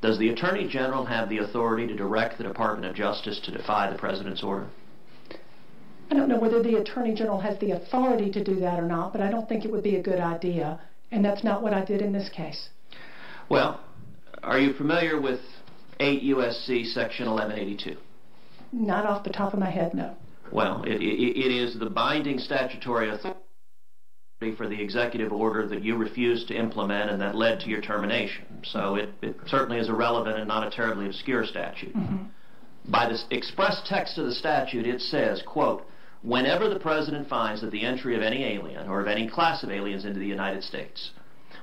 Does the Attorney General have the authority to direct the Department of Justice to defy the President's order? I don't know whether the Attorney General has the authority to do that or not, but I don't think it would be a good idea, and that's not what I did in this case. Well, are you familiar with 8 U.S.C. Section 1182? Not off the top of my head, no. Well, it is the binding statutory authority for the executive order that you refused to implement and that led to your termination. So it certainly is a relevant and not a terribly obscure statute. By the express text of the statute, it says, quote, whenever the President finds that the entry of any alien or of any class of aliens into the United States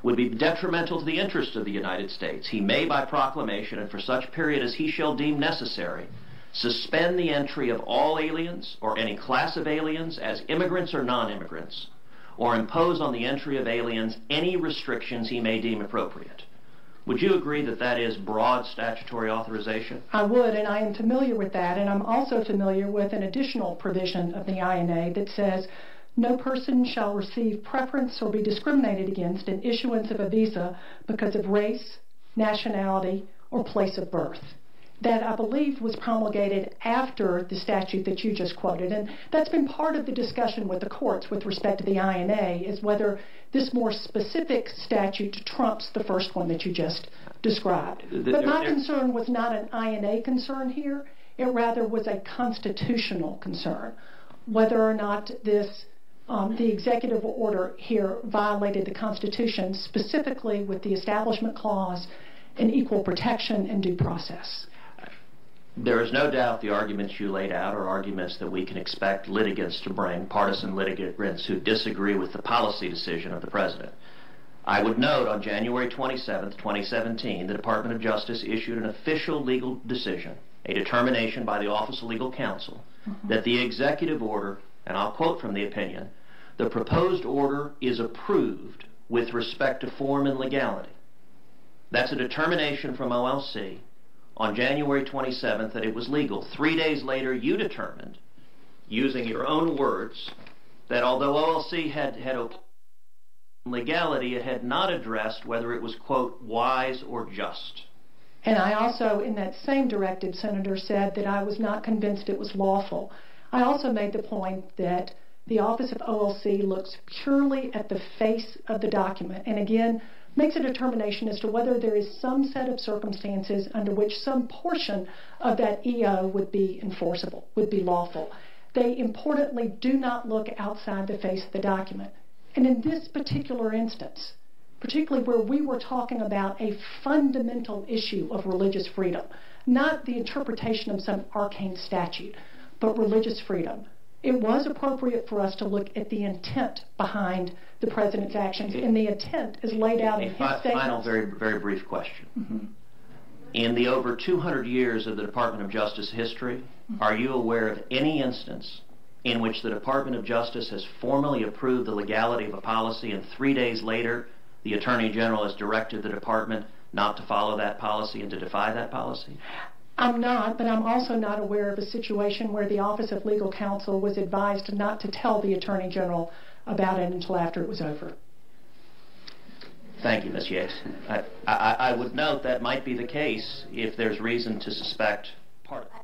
would be detrimental to the interests of the United States, he may by proclamation and for such period as he shall deem necessary suspend the entry of all aliens or any class of aliens as immigrants or non-immigrants, or impose on the entry of aliens any restrictions he may deem appropriate. Would you agree that that is broad statutory authorization? I would, and I am familiar with that, and I'm also familiar with an additional provision of the INA that says no person shall receive preference or be discriminated against in issuance of a visa because of race, nationality, or place of birth. That, I believe, was promulgated after the statute that you just quoted. And that's been part of the discussion with the courts with respect to the INA, is whether this more specific statute trumps the first one that you just described. But my concern was not an INA concern here. It rather was a constitutional concern, whether or not this the executive order here violated the Constitution, specifically with the Establishment Clause and equal protection and due process. There is no doubt the arguments you laid out are arguments that we can expect litigants to bring, partisan litigants who disagree with the policy decision of the President. I would note on January 27, 2017, the Department of Justice issued an official legal decision, a determination by the Office of Legal Counsel, that the executive order, and I'll quote from the opinion, the proposed order is approved with respect to form and legality. That's a determination from OLC on January 27th that it was legal. 3 days later, you determined, using your own words, that although OLC had legality, it had not addressed whether it was, quote, wise or just. And I also, in that same directive, Senator, said that I was not convinced it was lawful. I also made the point that the Office of OLC looks purely at the face of the document, and again, makes a determination as to whether there is some set of circumstances under which some portion of that EO would be enforceable, would be lawful. They importantly do not look outside the face of the document. And in this particular instance, particularly where we were talking about a fundamental issue of religious freedom, not the interpretation of some arcane statute, but religious freedom, it was appropriate for us to look at the intent behind the President's actions, and the intent is laid out in his statements. Final, very brief question. In the over 200 years of the Department of Justice history, are you aware of any instance in which the Department of Justice has formally approved the legality of a policy and 3 days later the Attorney General has directed the Department not to follow that policy and to defy that policy? I'm not, but I'm also not aware of a situation where the Office of Legal Counsel was advised not to tell the Attorney General about it until after it was over. Thank you, Ms. Yates. I would note that might be the case if there's reason to suspect part of it.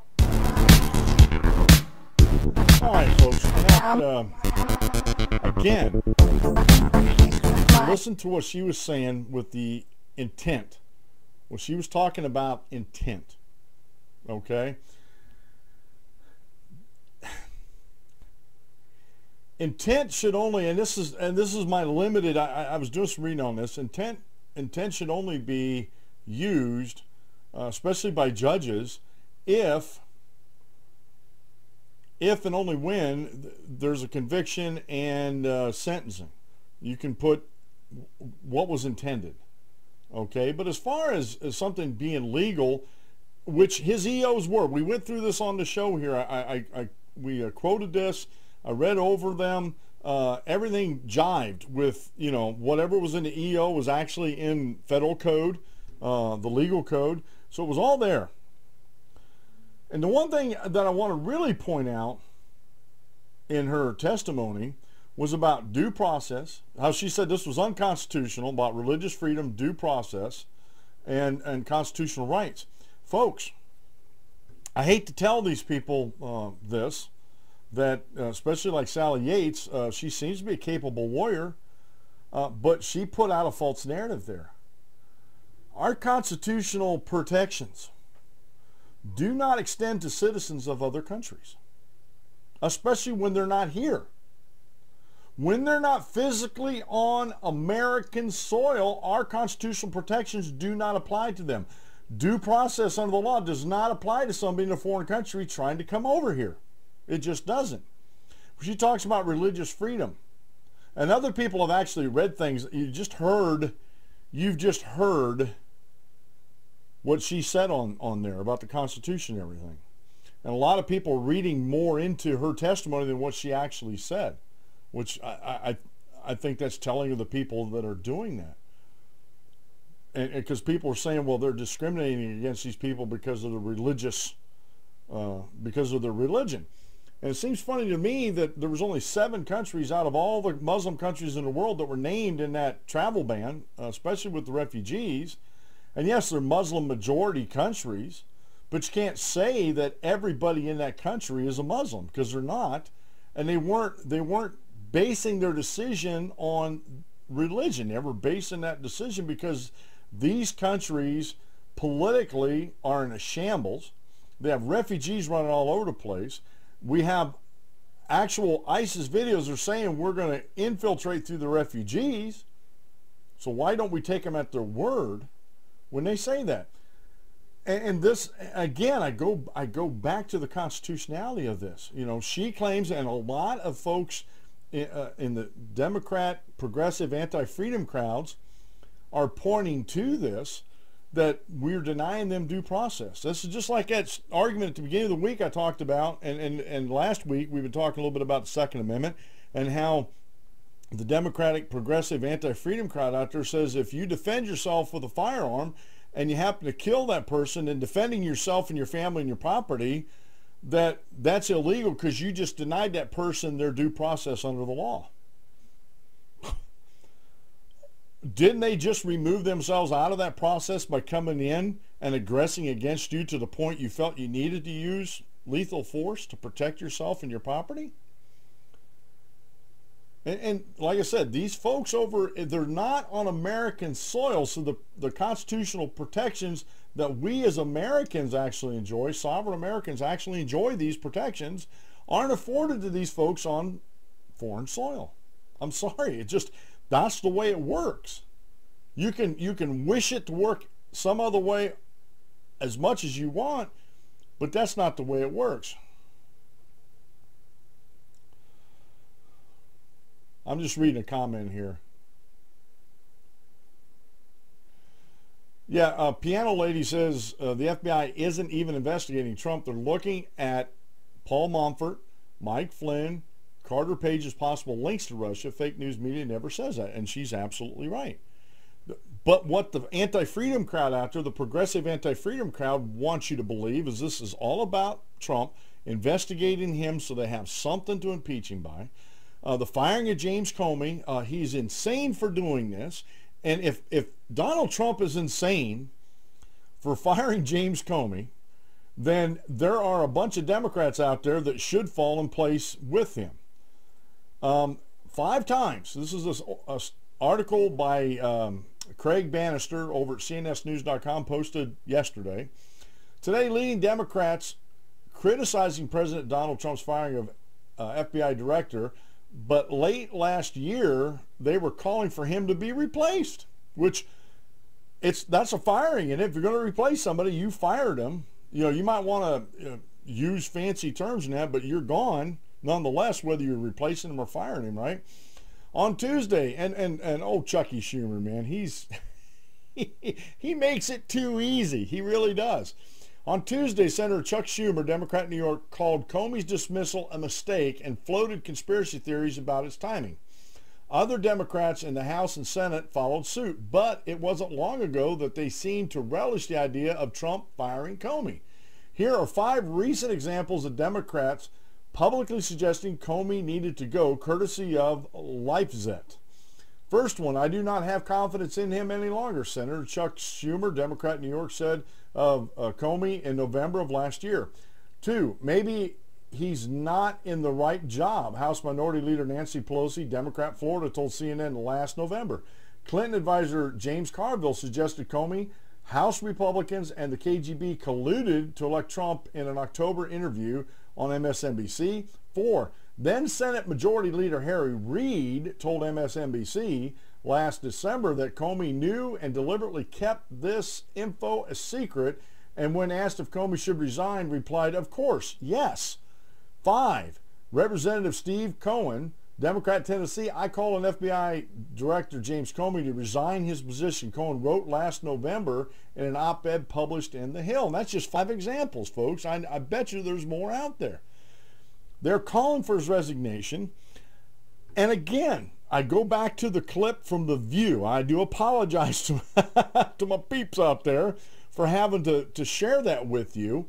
All right, folks. Again, listen to what she was saying with the intent. Well, she was talking about intent. Okay? Intent should only, and this is my limited, I was just reading on this, intent should only be used, especially by judges, if and only when there's a conviction and sentencing. You can put what was intended. Okay? But as far as something being legal, which his EOs were, we went through this on the show here. We quoted this. I read over them. Everything jived with, whatever was in the EO was actually in federal code, the legal code. So it was all there. And the one thing that I want to really point out in her testimony was about due process, how she said this was unconstitutional, about religious freedom, due process, and constitutional rights. Folks, I hate to tell these people this, that especially like Sally Yates, she seems to be a capable lawyer, but she put out a false narrative there. Our constitutional protections do not extend to citizens of other countries, especially when they're not here. When they're not physically on American soil, our constitutional protections do not apply to them. Due process under the law does not apply to somebody in a foreign country trying to come over here. It just doesn't. She talks about religious freedom. And other people have actually read things. You've just heard what she said on there about the Constitution and everything. And a lot of people are reading more into her testimony than what she actually said, which I think that's telling of the people that are doing that. And because people are saying, well, they're discriminating against these people because of the religious, because of their religion. And it seems funny to me that there was only 7 countries out of all the Muslim countries in the world that were named in that travel ban, especially with the refugees. And yes, they're Muslim majority countries, but you can't say that everybody in that country is a Muslim, because they're not. And they weren't basing their decision on religion. They were basing that decision because these countries politically are in a shambles. They have refugees running all over the place. We have actual ISIS videos that are saying we're going to infiltrate through the refugees. So why don't we take them at their word when they say that? And this, again, I go back to the constitutionality of this. You know, she claims, and a lot of folks in the Democrat, progressive, anti-freedom crowds are pointing to this, that we're denying them due process. This is just like that argument at the beginning of the week I talked about, and last week we've been talking a little bit about the Second Amendment and how the Democratic, progressive, anti-freedom crowd out there says if you defend yourself with a firearm and you happen to kill that person in defending yourself and your family and your property, that's illegal because you just denied that person their due process under the law. Didn't they just remove themselves out of that process by coming in and aggressing against you to the point you felt you needed to use lethal force to protect yourself and your property? And like I said, these folks they're not on American soil, so the constitutional protections that we as Americans actually enjoy, sovereign Americans actually enjoy these protections, aren't afforded to these folks on foreign soil. I'm sorry, that's the way it works. You can wish it to work some other way as much as you want, but that's not the way it works. I'm just reading a comment here. Yeah, Piano Lady says the FBI isn't even investigating Trump. They're looking at Paul Manafort, Mike Flynn, Carter Page's possible links to Russia. Fake news media never says that, and she's absolutely right. But what the anti-freedom crowd out there, the progressive anti-freedom crowd, wants you to believe is this is all about Trump, investigating him so they have something to impeach him by. The firing of James Comey, he's insane for doing this. And if Donald Trump is insane for firing James Comey, then there are a bunch of Democrats out there that should fall in place with him. 5 times. This is an article by Craig Bannister over at cnsnews.com, posted yesterday. Today, leading Democrats criticizing President Donald Trump's firing of FBI director, but late last year they were calling for him to be replaced, which that's a firing. And if you're going to replace somebody, you fired him. You know, you might want to use fancy terms in that, but you're gone nonetheless, whether you're replacing him or firing him, right? On Tuesday, and old Chucky Schumer, man, he makes it too easy. He really does. On Tuesday, Senator Chuck Schumer, Democrat in New York, called Comey's dismissal a mistake and floated conspiracy theories about its timing. Other Democrats in the House and Senate followed suit, but it wasn't long ago that they seemed to relish the idea of Trump firing Comey. Here are 5 recent examples of Democrats publicly suggesting Comey needed to go, courtesy of LifeZet. First one, I do not have confidence in him any longer. Senator Chuck Schumer, Democrat, New York, said of Comey in November of last year. 2, maybe he's not in the right job. House Minority Leader Nancy Pelosi, Democrat, Florida, told CNN last November. Clinton advisor James Carville suggested Comey, House Republicans, and the KGB colluded to elect Trump in an October interview on MSNBC. 4, then Senate Majority Leader Harry Reid told MSNBC last December that Comey knew and deliberately kept this info a secret, and when asked if Comey should resign, replied, of course, yes. 5, Representative Steve Cohen, Democrat, Tennessee, I call on FBI Director James Comey to resign his position, Cohen wrote last November in an op-ed published in The Hill. And that's just 5 examples, folks. I bet you there's more out there. They're calling for his resignation. And again, I go back to the clip from The View. I do apologize to, to my peeps out there for having to share that with you.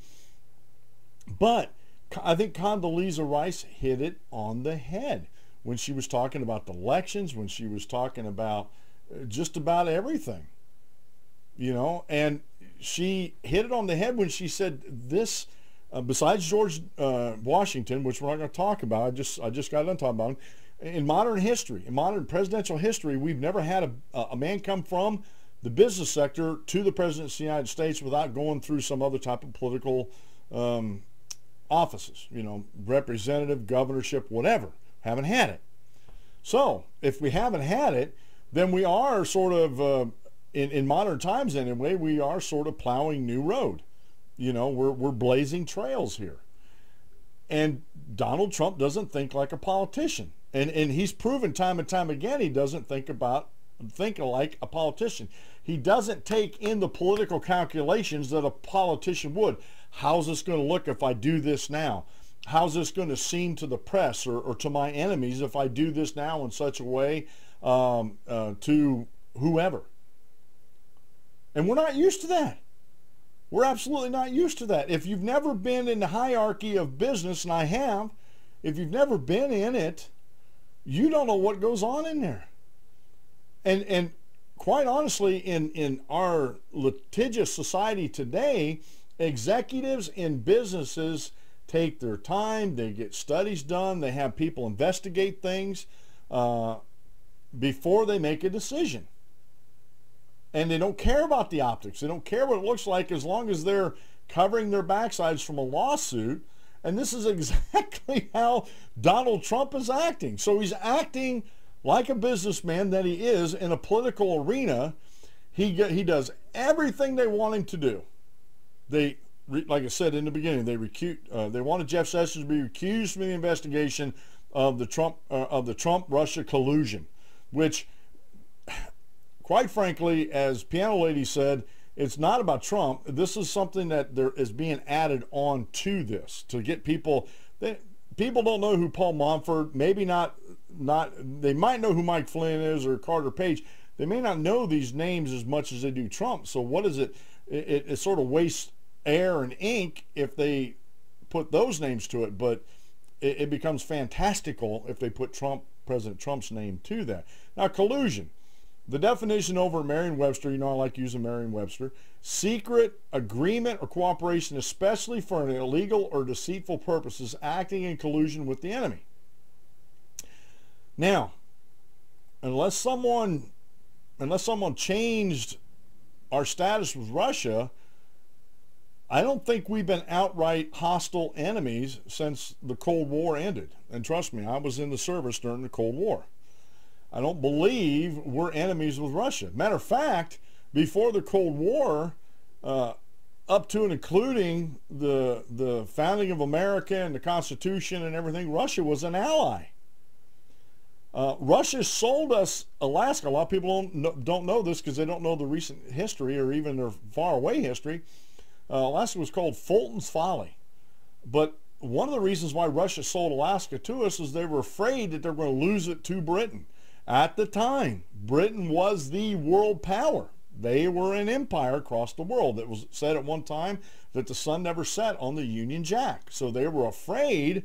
But I think Condoleezza Rice hit it on the head when she was talking about the elections, when she was talking about just about everything, you know, and she hit it on the head when she said this, besides George Washington, which we're not going to talk about, I just got done talking about him, in modern history, in modern presidential history, we've never had a man come from the business sector to the presidency of the United States without going through some other type of political offices, you know, representative, governorship, whatever. Haven't had it. So if we haven't had it, then we are sort of, in modern times anyway, we are sort of plowing new road. You know, we're blazing trails here. And Donald Trump doesn't think like a politician. And he's proven time and time again he doesn't think like a politician. He doesn't take in the political calculations that a politician would. How's this going to look if I do this now? How's this going to seem to the press or to my enemies if I do this now in such a way to whoever? And we're not used to that. We're absolutely not used to that. If you've never been in the hierarchy of business, and I have, if you've never been in it, you don't know what goes on in there. And quite honestly, in our litigious society today, executives in businesses take their time, they get studies done, they have people investigate things before they make a decision. And they don't care about the optics. They don't care what it looks like as long as they're covering their backsides from a lawsuit. And this is exactly how Donald Trump is acting. So he's acting like a businessman that he is in a political arena. He does everything they want him to do. Like I said in the beginning, they wanted Jeff Sessions to be recused from the investigation of the Trump-Russia collusion, which, quite frankly, as Piano Lady said, it's not about Trump. This is something that there is being added on to this to get people. People don't know who Paul Montford, maybe not. They might know who Mike Flynn is or Carter Page. They may not know these names as much as they do Trump. So what is it? It sort of wastes air and ink if they put those names to it, but it becomes fantastical if they put President Trump's name to that. Now, collusion. The definition over Merriam-Webster, you know I like using Merriam-Webster, secret agreement or cooperation, especially for an illegal or deceitful purposes, acting in collusion with the enemy. Now, unless someone changed our status with Russia, I don't think we've been outright hostile enemies since the Cold War ended. And trust me, I was in the service during the Cold War. I don't believe we're enemies with Russia. Matter of fact, before the Cold War, up to and including the founding of America and the Constitution and everything, Russia was an ally. Russia sold us Alaska. A lot of people don't know this because they don't know the recent history or even their faraway history. Alaska was called Fulton's Folly. But one of the reasons why Russia sold Alaska to us is they were afraid that they were going to lose it to Britain. At the time, Britain was the world power. They were an empire across the world. It was said at one time that the sun never set on the Union Jack. So they were afraid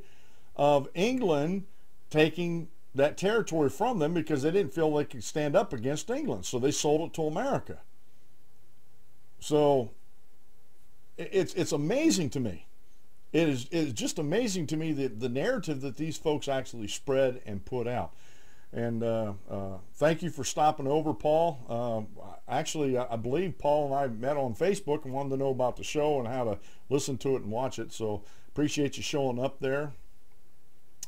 of England taking that territory from them because they didn't feel they could stand up against England, so they sold it to America. So it's amazing to me. It's just amazing to me that the narrative that these folks actually spread and put out. And thank you for stopping over, Paul. Actually, I believe Paul and I met on Facebook and wanted to know about the show and how to listen to it and watch it. So appreciate you showing up there.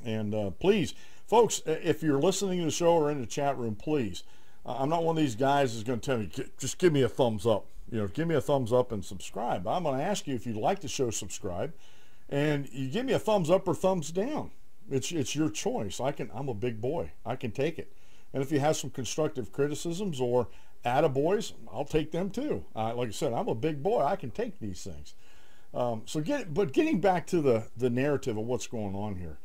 And please, folks, if you're listening to the show or in the chat room, please, I'm not one of these guys that's going to tell you, just give me a thumbs up. You know, give me a thumbs up and subscribe. I'm going to ask you if you like the show, subscribe. And you give me a thumbs up or thumbs down. It's your choice. I'm a big boy. I can take it. And if you have some constructive criticisms or attaboys, I'll take them too. Like I said, I'm a big boy. I can take these things. But getting back to the narrative of what's going on here.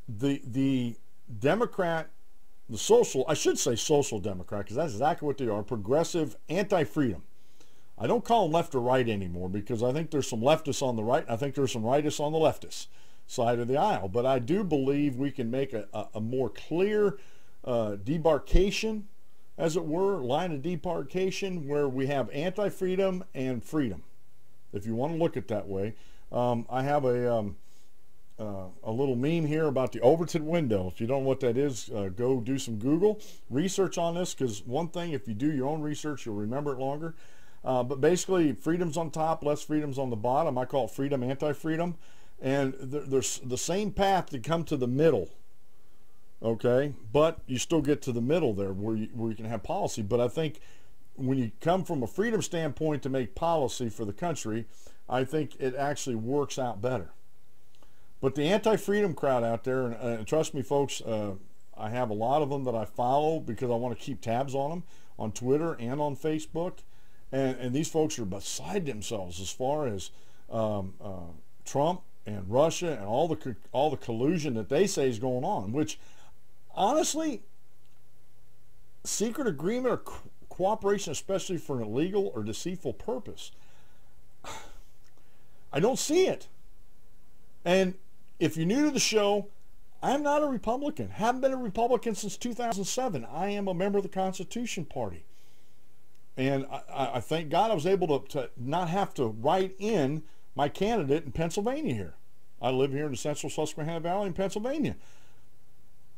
The Democrat, the social, I should say social Democrat, because that's exactly what they are, progressive, anti-freedom. I don't call them left or right anymore because I think there's some leftists on the right. I think there's some rightists on the leftist side of the aisle. But I do believe we can make a more clear demarcation, as it were, line of demarcation where we have anti-freedom and freedom, if you want to look at it that way. I have a little meme here about the Overton window. If you don't know what that is, go do some Google research on this, because one thing, if you do your own research, you'll remember it longer. But basically, freedom's on top, less freedom's on the bottom. I call it freedom, anti-freedom. And there's the same path to come to the middle, okay? But you still get to the middle there where you can have policy. But I think when you come from a freedom standpoint to make policy for the country, I think it actually works out better. But the anti-freedom crowd out there, and trust me, folks, I have a lot of them that I follow because I want to keep tabs on them on Twitter and on Facebook. And these folks are beside themselves as far as Trump and Russia and all the collusion that they say is going on, which honestly, secret agreement or cooperation, especially for an illegal or deceitful purpose, I don't see it. And if you're new to the show, I'm not a Republican. Haven't been a Republican since 2007. I am a member of the Constitution Party. And I thank God I was able to not have to write in my candidate in Pennsylvania here. I live here in the central Susquehanna Valley in Pennsylvania.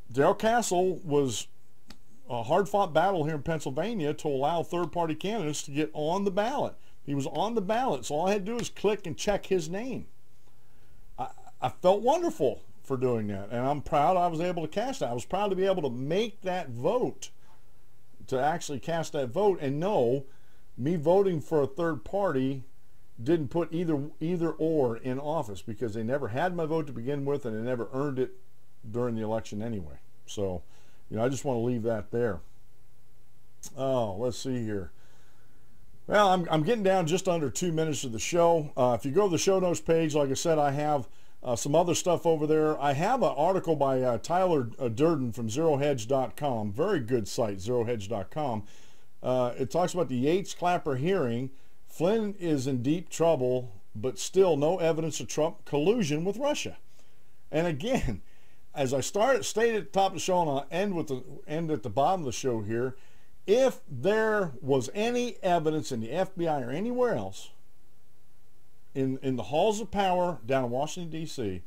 Darrell Castle was a hard-fought battle here in Pennsylvania to allow third-party candidates to get on the ballot. He was on the ballot, so all I had to do was click and check his name. I felt wonderful for doing that, and I'm proud I was able to cast that. I was proud to be able to make that vote, to actually cast that vote, and no, me voting for a third party didn't put either or in office, because they never had my vote to begin with, and they never earned it during the election anyway. So, you know, I just want to leave that there. Oh, let's see here. Well, I'm getting down just under 2 minutes of the show. If you go to the show notes page, like I said, I have some other stuff over there. I have an article by Tyler Durden from ZeroHedge.com. Very good site, ZeroHedge.com. It talks about the Yates-Clapper hearing. Flynn is in deep trouble, but still no evidence of Trump collusion with Russia. And again, as I stated at the top of the show, and I'll end at the bottom of the show here, if there was any evidence in the FBI or anywhere else, in the halls of power down in Washington, D.C.,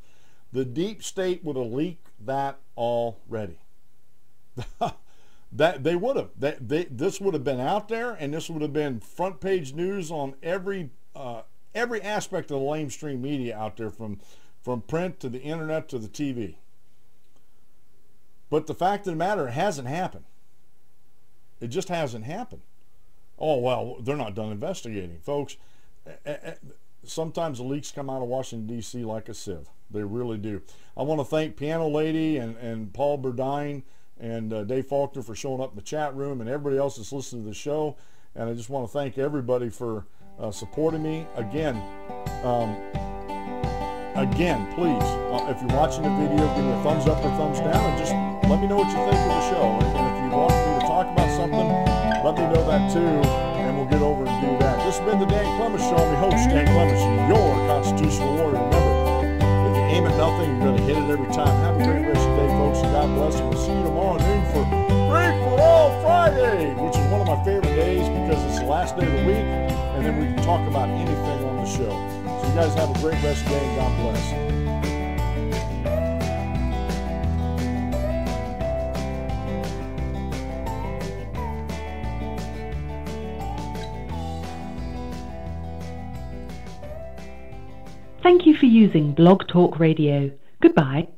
the deep state would have leaked that already. That they would have. This would have been out there, and this would have been front page news on every aspect of the lamestream media out there, from print to the internet to the TV. But the fact of the matter, it hasn't happened. It just hasn't happened. Oh, well, they're not done investigating. Folks, sometimes the leaks come out of Washington, D.C. like a sieve. They really do. I want to thank Piano Lady and Paul Burdine and Dave Faulkner for showing up in the chat room, and everybody else that's listening to the show. And I just want to thank everybody for supporting me. Again, please, if you're watching the video, give me a thumbs up or thumbs down, and just let me know what you think of the show. And if you want me to talk about something, let me know that too, and we'll get over and do that. This has been the Dan Clements Show. I'm your host, Dan Clements, your constitutional warrior. Remember, if you aim at nothing, you're going to hit it every time. Have a great rest of the day, folks, and God bless, and we'll see you tomorrow noon for Free for All Friday, which is one of my favorite days because it's the last day of the week, and then we can talk about anything on the show. So you guys have a great rest of the day, and God bless. Thank you for using Blog Talk Radio. Goodbye.